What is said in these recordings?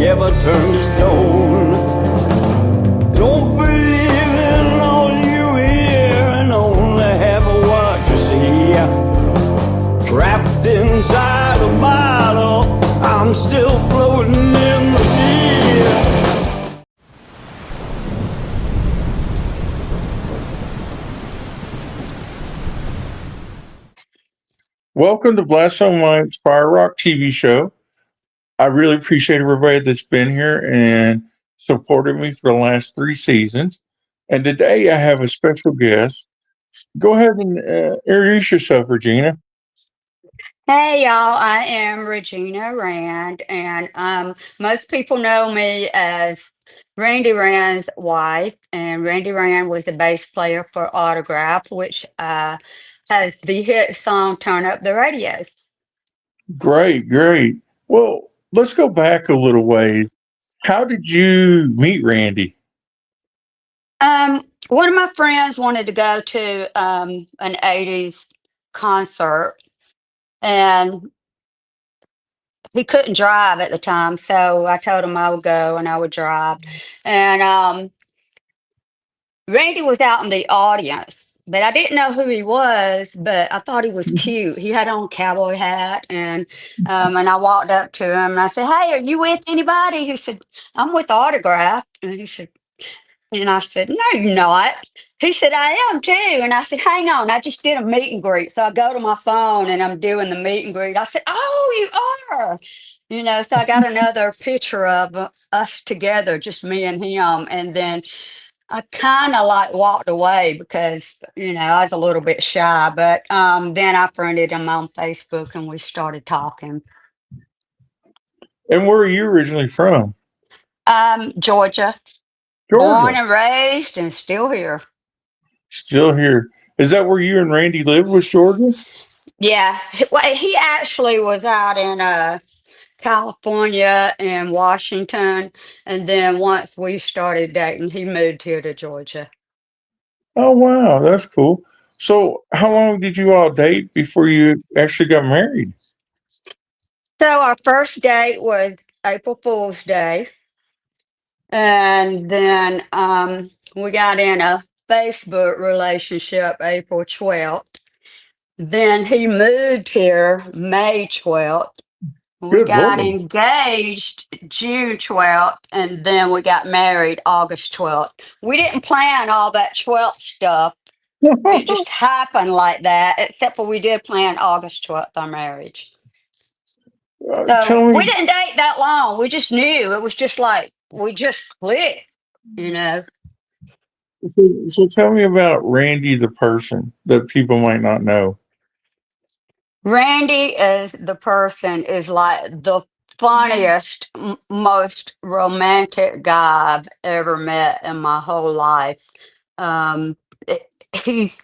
never turn to stone. Don't believe in all you hear and only have what you see. Trapped inside a bottle, I'm still floating in the sea. Welcome to Blastzone, my Fire Rock TV show. I really appreciate everybody that's been here and supported me for the last 3 seasons. And today I have a special guest. Go ahead and introduce yourself, Regina. Hey y'all, I am Regina Rand, and most people know me as Randy Rand's wife, and Randy Rand was the bass player for Autograph, which has the hit song Turn Up the Radio. Great, great. Well, let's go back a little ways. How did you meet Randy? One of my friends wanted to go to an 80s concert, and he couldn't drive at the time, so I told him I would go and I would drive. And Randy was out in the audience, but I didn't know who he was, but I thought he was cute. He had on a cowboy hat, and I walked up to him and I said, "Hey, are you with anybody?" He said, "I'm with Autograph." And he said, and I said, "No, you're not." He said, "I am too." And I said, "Hang on, I just did a meet and greet." So I go to my phone and I'm doing the meet and greet. I said, "Oh, you are." So I got another picture of us together, just me and him. And then I kind of like walked away because, I was a little bit shy. But then I friended him on Facebook and we started talking. And where are you originally from? Georgia, born Georgia. and raised and still here. Still here. Is that where you and Randy live, was Georgia? Yeah, well, he actually was out in California and Washington, and then once we started dating, he moved here to Georgia. Oh wow, that's cool. So how long did you all date before you actually got married? So our first date was April Fool's Day, and then we got in a Facebook relationship April 12th. Then he moved here May 12th. We Good got Lord. engaged June 12th, and then we got married August 12th. We didn't plan all that 12th stuff. It just happened like that, except for we did plan August 12th, our marriage. So Tell we me, didn't date that long. We just knew. It was just like we just clicked, you know. so tell me about Randy the person that people might not know. Randy is the person is like the funniest, most romantic guy I've ever met in my whole life. Um, he's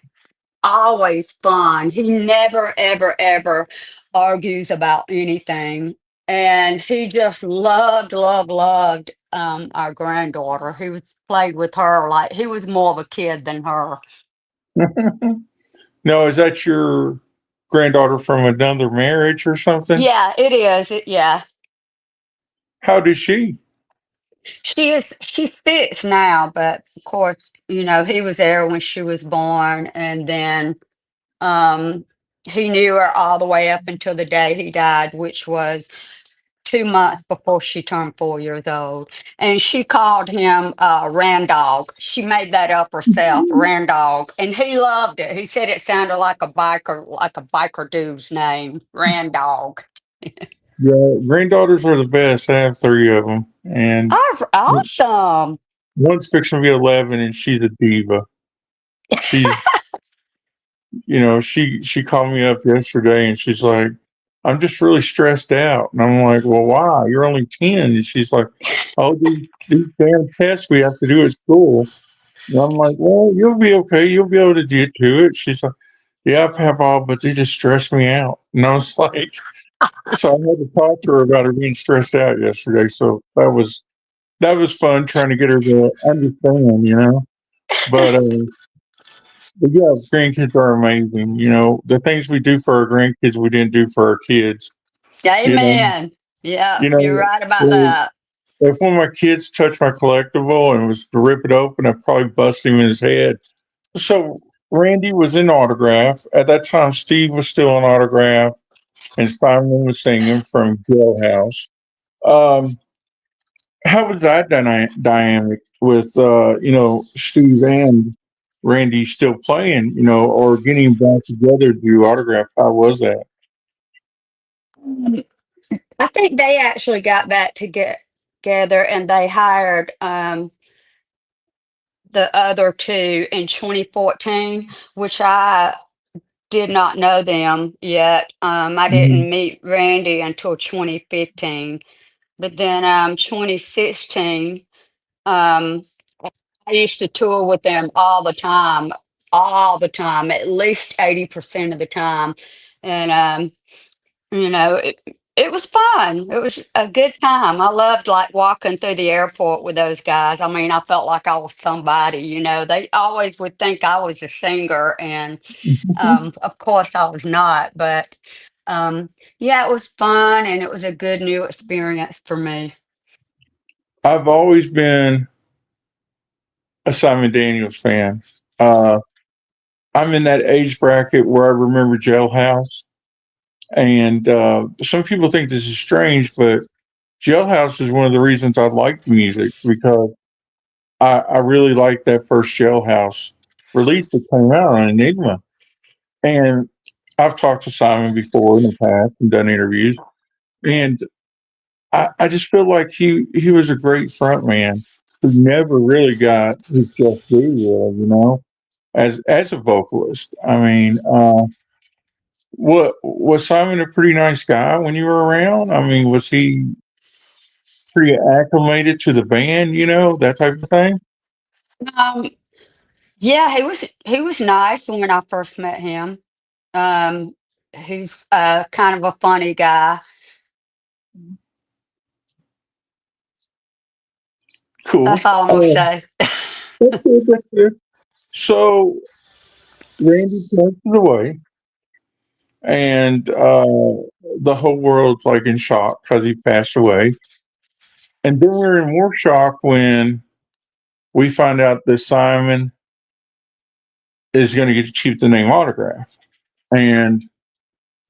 always fun. He never, ever, ever argues about anything. And he just loved, loved, loved our granddaughter. He was played with her like he was more of a kid than her. No, is that your granddaughter from another marriage or something? Yeah, it is. Yeah. How did she? She's 6 now, but of course, he was there when she was born, and then um he knew her all the way up until the day he died, which was 2 months before she turned 4 years old. And she called him Randog. She made that up herself, Randog. And he loved it. He said it sounded like a biker dude's name, Randog. Yeah, granddaughters are the best. I have three of them, and Oh, awesome. one's fixing to be 11, and she's a diva. She's, she called me up yesterday, and she's like, "I'm just really stressed out," and I'm like, "Well, why? You're only 10." And she's like, "Oh, these damn tests we have to do at school." And I'm like, "Well, you'll be okay. You'll be able to get to it." She's like, "Yeah, Papa, but they just stress me out." And I was like, so I had to talk to her about her being stressed out yesterday. So that was fun trying to get her to understand. But yeah, grandkids are amazing. The things we do for our grandkids, we didn't do for our kids. You know, Amen. Yeah, you you're know, right about we're, that. if one of my kids touched my collectible and was to rip it open, I'd probably bust him in his head. So Randy was in Autograph. At that time, Steve was still on Autograph, and Simon was singing from Jailhouse. Um, how was that dynamic with Steve and Randy still playing, or getting back together to do Autograph? How was that? Um, I think they actually got back to get together and they hired the other two in 2014, which I did not know them yet. I Mhm. didn't meet Randy until 2015. But then 2016, um, I used to tour with them all the time, at least 80% of the time. And you know, it was fun. It was a good time. I loved like walking through the airport with those guys. I mean, I felt like I was somebody, you know. They always would think I was a singer, and of course I was not, but um, yeah, it was fun and it was a good new experience for me. I've always been a Simon Daniels fan. Uh, I'm in that age bracket where I remember Jailhouse, and some people think this is strange, but Jailhouse is one of the reasons I like music because I really liked that first Jailhouse release that came out on Enigma. And I've talked to Simon before in the past and done interviews, and I just feel like he was a great front man who never really got his just due, as a vocalist. I mean, what was Simon a pretty nice guy when you were around? I mean, was he pretty acclimated to the band, that type of thing? Um, yeah, he was nice when I first met him. Um, he's kind of a funny guy. That's Cool. all I'm gonna say. That's good. That's good. So Randy passes away, and the whole world's like in shock because he passed away. And then we're in more shock when we find out that Simon is going to get to keep the name Autograph. And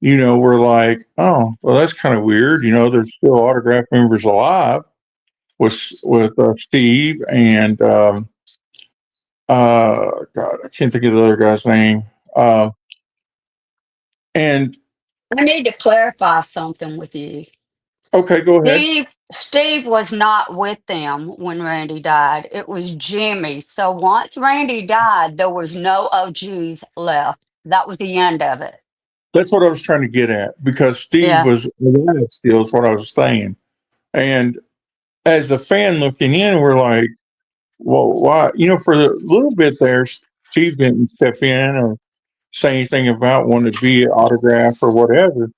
we're like, oh, well, that's kind of weird. There's still Autograph members alive with Steve and God, I can't think of the other guy's name. Uh, and I need to clarify something with you. okay, go ahead. Steve was not with them when Randy died. It was Jimmy. So once Randy died, there was no OGs left. That was the end of it. That's what I was trying to get at because Steve Yeah. was alive still. Is what I was saying. And as a fan looking in, we're like, well, why? For a little bit there, Steve didn't step in or say anything about wanting to be an autograph or whatever.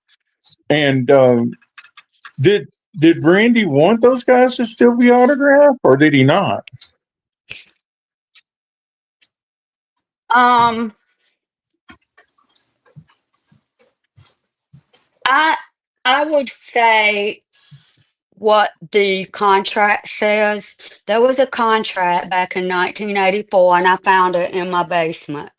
And did did Randy want those guys to still be autographed, or did he not? Um, I I would say what the contract says. There was a contract back in 1984, and I found it in my basement.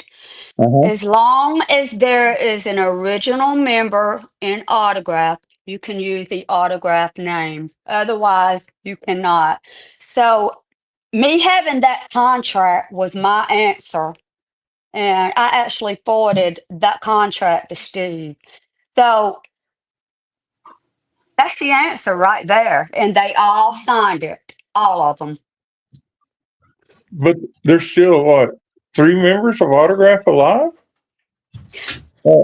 Uh-huh. As long as there is an original member in autograph, you can use the autograph name. Otherwise, you cannot. So, me having that contract was my answer. And I actually forwarded that contract to Steve. So, that's the answer right there. And they all signed it, all of them. But there's still what, three members of autograph alive?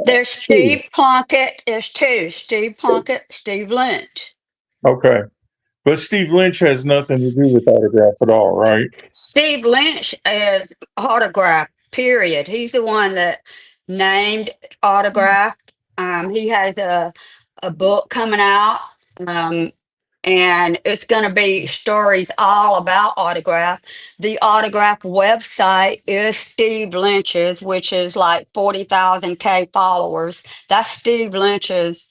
There's Two. Steve Plunkett, is two Steve Plunkett, Steve Lynch. Okay, but Steve Lynch has nothing to do with autograph at all, right? Steve Lynch is Autograph, period. He's the one that named Autograph. He has a book coming out, um, and it's going to be stories all about Autograph. The Autograph website is Steve Lynch's, which is like 40,000 K followers. That's Steve Lynch's,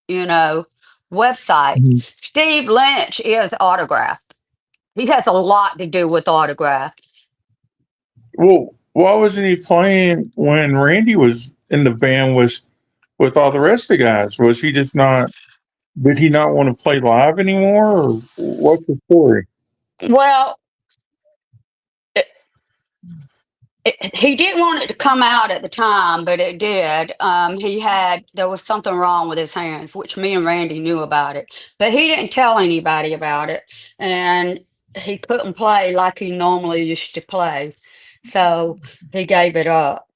you know, website. Mhm. Steve Lynch is Autograph. He has a lot to do with Autograph. Well, why wasn't he playing when Randy was in the band with all the rest of the guys? Was he just not? Did he not want to play live anymore, or what's the story? Well, he didn't want it to come out at the time, but it did. There was something wrong with his hands, which me and Randy knew about it, but he didn't tell anybody about it. And he couldn't play like he normally used to play. So he gave it up.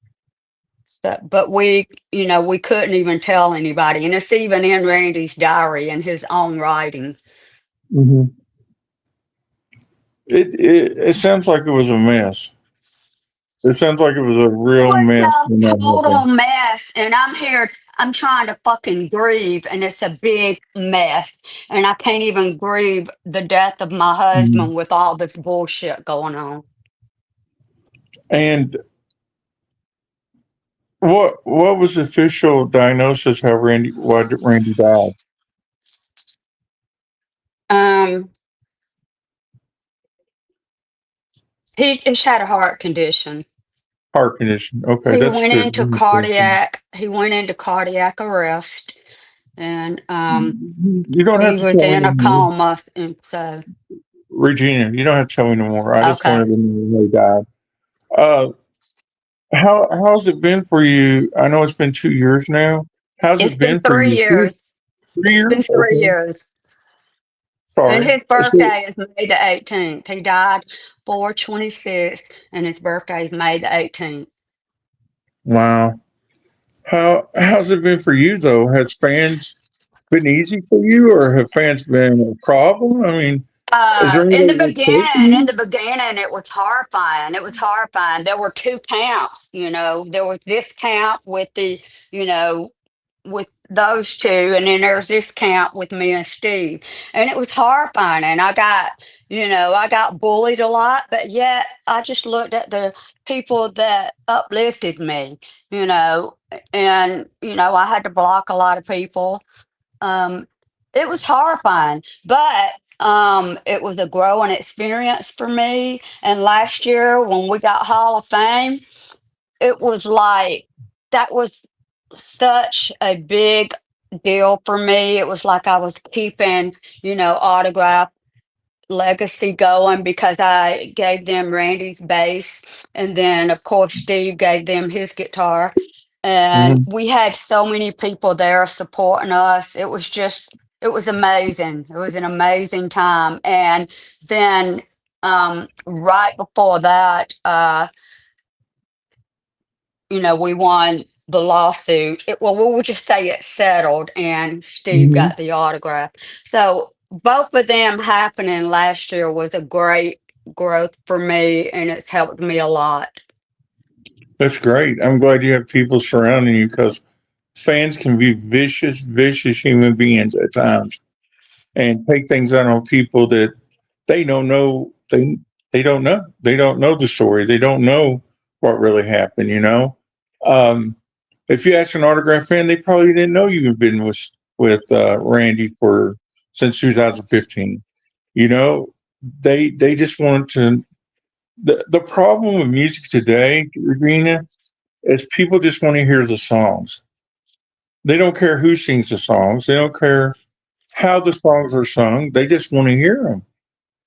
So, but we couldn't even tell anybody. And it's even in Randy's diary in his own writing. Hmm. It sounds like it was a mess. It sounds like it was a It real was mess when a that total happened. mess, and I'm here. I'm trying to fucking grieve, and it's a big mess. And I can't even grieve the death of my Mhm. husband with all this bullshit going on. And what was the official diagnosis? How why Randy died? Um, he just had a heart condition. Heart condition. Okay, He that's went good. into cardiac. He went into cardiac arrest, and You don't have he to was tell me in a anymore, coma. And so, Regina. You don't have to tell me no more. I just okay, wanted to know when he died. Uh, how's it been for you? I know it's been 2 years now. How's it's it been been for three you? years. 3 years? It's been three Okay. years. And Sorry. his birthday is May the 18th. He died 4/26, and his birthday is May the 18th. Wow. How's it been for you though? Has fans been easy for you, or have fans been a problem? I mean, is there In anybody the like beginning, in coaching the beginning, it was horrifying. It was horrifying. There were two camps, There was this camp with you know, with those two, and then there's this camp with me and Steve, and it was horrifying. And I got bullied a lot, but yet I just looked at the people that uplifted me, you know, and I had to block a lot of people. um, it was horrifying, but it was a growing experience for me. And last year, when we got Hall of Fame, it was like that was such a big deal for me. It was like I was keeping, autograph legacy going because I gave them Randy's bass, and then of course Steve gave them his guitar, and Mhm. we had so many people there supporting us. It was amazing. It was an amazing time. And then right before that, we won the lawsuit. Well, we'll just say it settled, and Steve Mhm. got the autograph. So both of them happening last year was a great growth for me, and it's helped me a lot. That's great. I'm glad you have people surrounding you because fans can be vicious, vicious human beings at times and take things out on people that they don't know. They don't know. They don't know the story. They don't know what really happened. Um, if you ask an autograph fan, they probably didn't know you've been with Randy for since 2015. You know, they just wanted to. The problem with music today, Regina, is people just want to hear the songs. They don't care who sings the songs. They don't care how the songs are sung. They just want to hear them.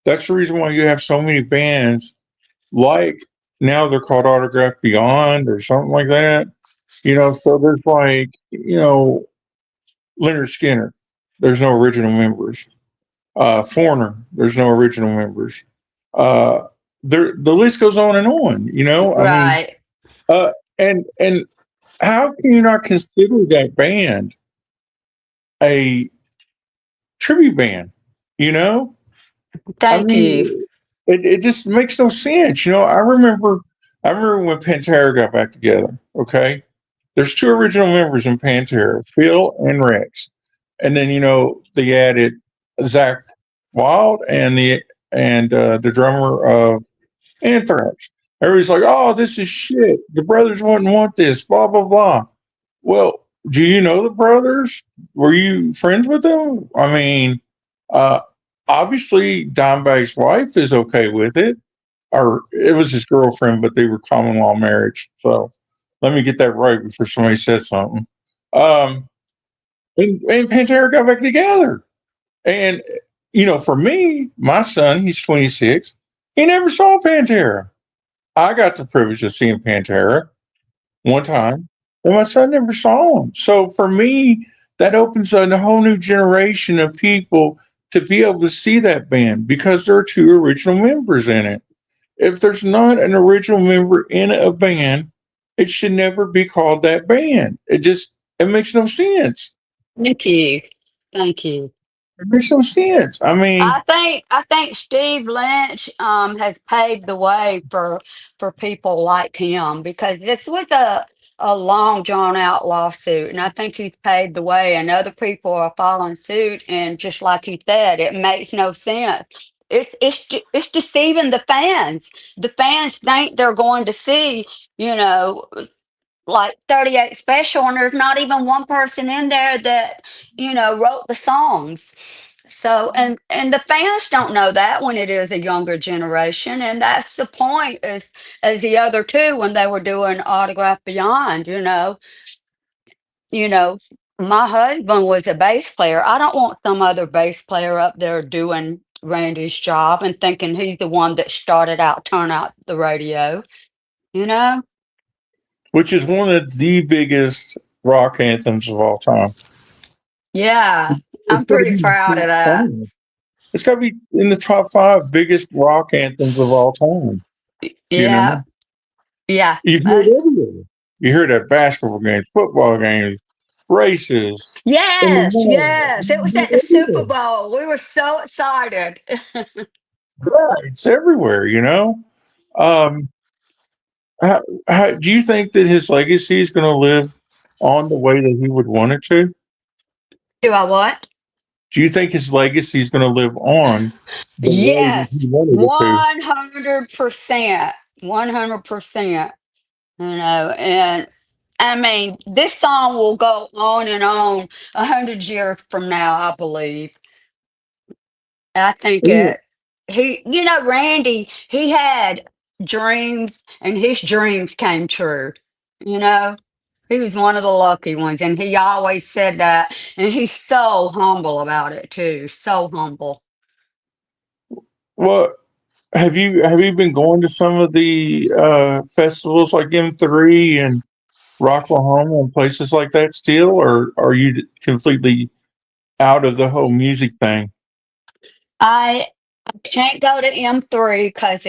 That's the reason why you have so many bands like now they're called Autograph Beyond or something like that. So there's like, Leonard Skinner, there's no original members. Foreigner, there's no original members. Uh, the list goes on and on. I mean, Right. uh, and how can you not consider that band a tribute band? You know, I Thank you. mean, it just makes no sense. I remember when Pantera got back together. Okay, there's two original members in Pantera, Phil and Rex, and then they added Zach Wild and the drummer of Anthrax. Everybody's like, "Oh, this is shit. The brothers wouldn't want this." Blah blah blah. Well, do you know the brothers? Were you friends with them? I mean, uh, obviously, Dimebag's wife is okay with it, or it was his girlfriend, but they were common law marriage. So let me get that right before somebody says something. Um, and Pantera got back together. And, for me, my son, he's 26, he never saw Pantera. I got the privilege of seeing Pantera one time, and my son never saw him. So for me, that opens a whole new generation of people to be able to see that band because there are two original members in it. If there's not an original member in a band, it should never be called that band. It makes no sense. Thank you. Thank you. It makes no sense. I mean, I think Steve Lynch has paved the way for people like him because this was a long drawn out lawsuit, and I think he's paved the way, and other people are following suit. And just like he said, it makes no sense. It's deceiving the fans. The fans think they're going to see, you know, like 38 Special, and there's not even one person in there that wrote the songs. So and the fans don't know that when it is a younger generation, and that's the point as the other two when they were doing Autograph Beyond. You know my husband was a bass player. I don't want some other bass player up there doing Randy's job and thinking he's the one that started out turn out the radio you know which is one of the biggest rock anthems of all time. Yeah, It's I'm got to pretty be in proud the of top that. five. It's got to be in the top five biggest rock anthems of all time. You Yeah, know, yeah. you hear it everywhere. You hear it at basketball games, football games, races, in the Yes, mall. yes. It You was hear at the it Super everywhere. Bowl. We were so excited. Yeah, it's everywhere. Um, do you think that his legacy is going to live on the way that he would want it to? Do I what? Do you think his legacy is going to live on the way that he Yes, wanted it to? 100%. 100%. And I mean, this song will go on and on 100 years from now, I believe. I think Yeah. Randy, he had dreams and his dreams came true. You know, he was one of the lucky ones, and he always said that. And he's so humble about it too. So humble. Well, have you been going to some of the festivals like M3 and Rocklahoma and places like that still, or are you completely out of the whole music thing? I can't go to M3 because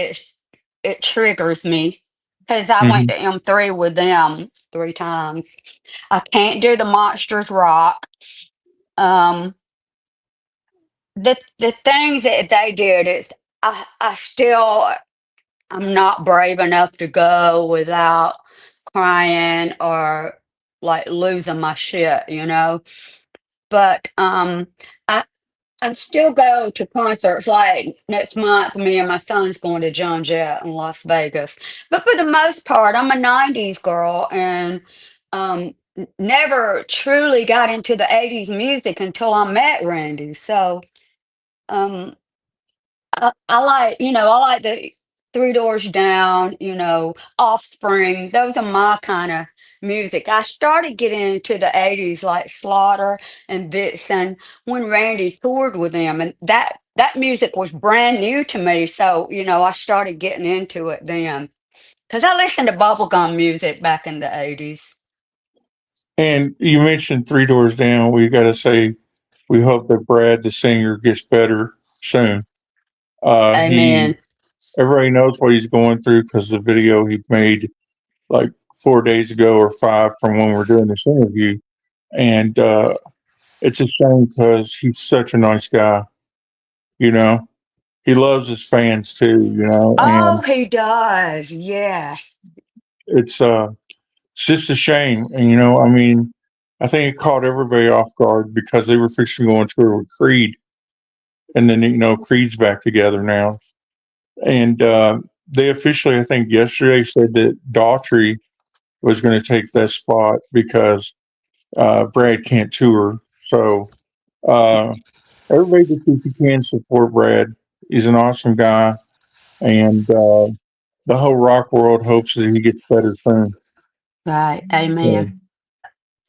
it triggers me. Because I went Hmm. to M3 with them 3 times. I can't do the Monsters Rock. Um, the things that they did is I still I'm not brave enough to go without crying or like losing my shit. But I I still go to concerts. Like next month, me and my son's going to John Jett in Las Vegas. But for the most part, I'm a '90s girl and never truly got into the '80s music until I met Randy. So um, I like the Three Doors Down, Offspring. Those are my kind of music. I started getting into the '80s, like Slaughter and Vixen, when Randy toured with them, and that music was brand new to me. So I started getting into it then, because I listened to bubblegum music back in the '80s. And you mentioned Three Doors Down. We got to say we hope that Brad, the singer, gets better soon. He Amen. Everybody knows what he's going through because the video he made like 4 days ago or five from when we're doing this interview, and it's a shame because he's such a nice guy. You know, he loves his fans too. Oh, And he does. Yes. it's uh, it's just a shame. And I mean, I think it caught everybody off guard because they were fixing to go on tour with Creed, and then Creed's back together now, and they officially, I think yesterday, said that Daughtry was going to take that spot because Brad can't tour. So uh, everybody that you can support Brad. He's an awesome guy, and the whole rock world hopes that he gets better soon. Right. So, Amen.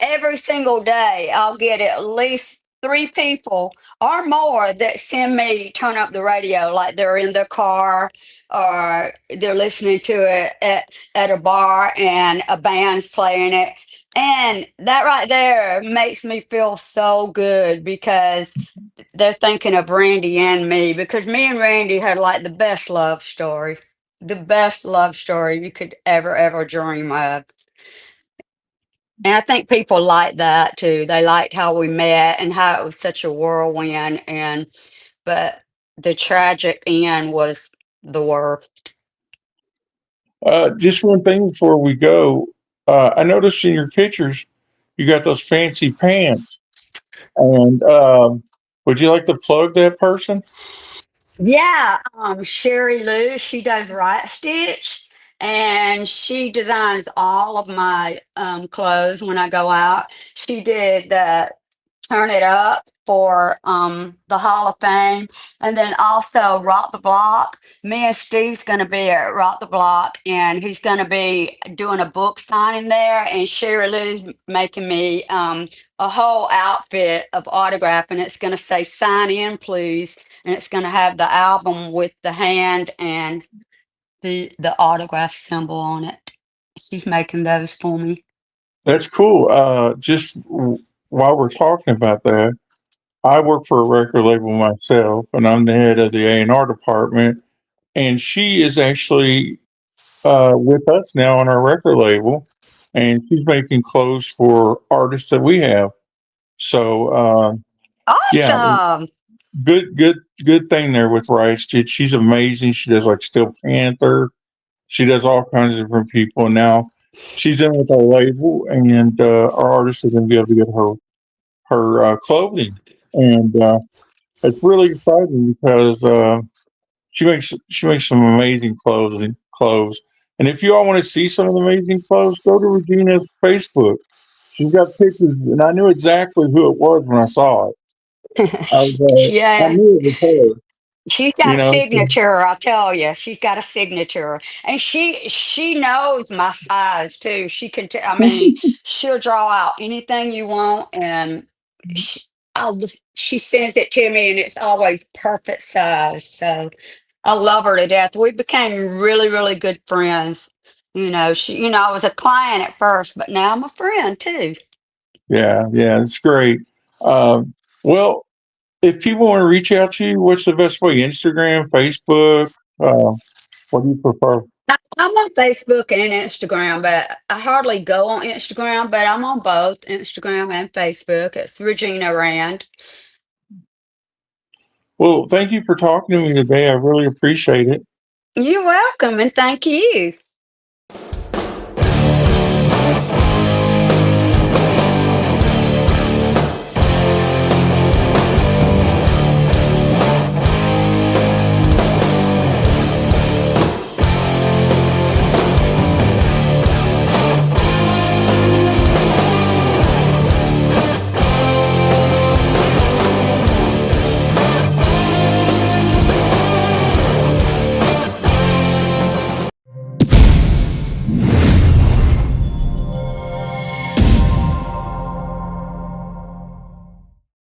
Every single day I'll get at least three people or more that send me turn up the radio like they're in their car or they're listening to it at a bar and a band's playing it. And that right there makes me feel so good because they're thinking of Randy and me because me and Randy had like the best love story. The best love story you could ever dream of. And I think people like that too. They liked how we met and how it was such a whirlwind. And but the tragic end was the worst. just one thing before we go. I noticed in your pictures you got those fancy pants, and would you like to plug that person? Yeah, Sherry Lou, she does Right Stitch, and she designs all of my clothes when I go out. She did the Turn It Up for the Hall of Fame, and then also Rock the Block. Me and Steve's going to be at Rock the Block, and he's going to be doing a book signing there. And Sherry Lou's making me a whole outfit of autograph, and it's going to say "Sign in, please," and it's going to have the album with the hand and the autograph symbol on it. She's making those for me. That's cool. While we're talking about that, I work for a record label myself, and I'm the head of the A&R department. And she is actually with us now on our record label, and she's making clothes for artists that we have. So yeah, Awesome. good thing there with Riot Stitch. She's amazing. She does like Steel Panther. She does all kinds of different people. And now she's in with our label, and our artists are going to be able to get her clothing, and it's really exciting because she makes some amazing clothes. And if you all want to see some of the amazing clothes, go to Regina's Facebook. She's got pictures, and I knew exactly who it was when I saw it. I Yeah. knew it was her. She's You got a know, signature, I'll tell you. She's got a signature, and she knows my size too. She can. I mean, she'll draw out anything you want, and she, she sends it to me, and it's always perfect size. So I love her to death. We became really good friends. I was a client at first, but now I'm a friend too. yeah, it's great. Um, well, if people want to reach out to you, what's the best way? Instagram, Facebook. What do you prefer? I'm on Facebook and Instagram, but I hardly go on Instagram, but I'm on both Instagram and Facebook. It's Regina Rand. Well, thank you for talking to me today. I really appreciate it. You're welcome, and thank you.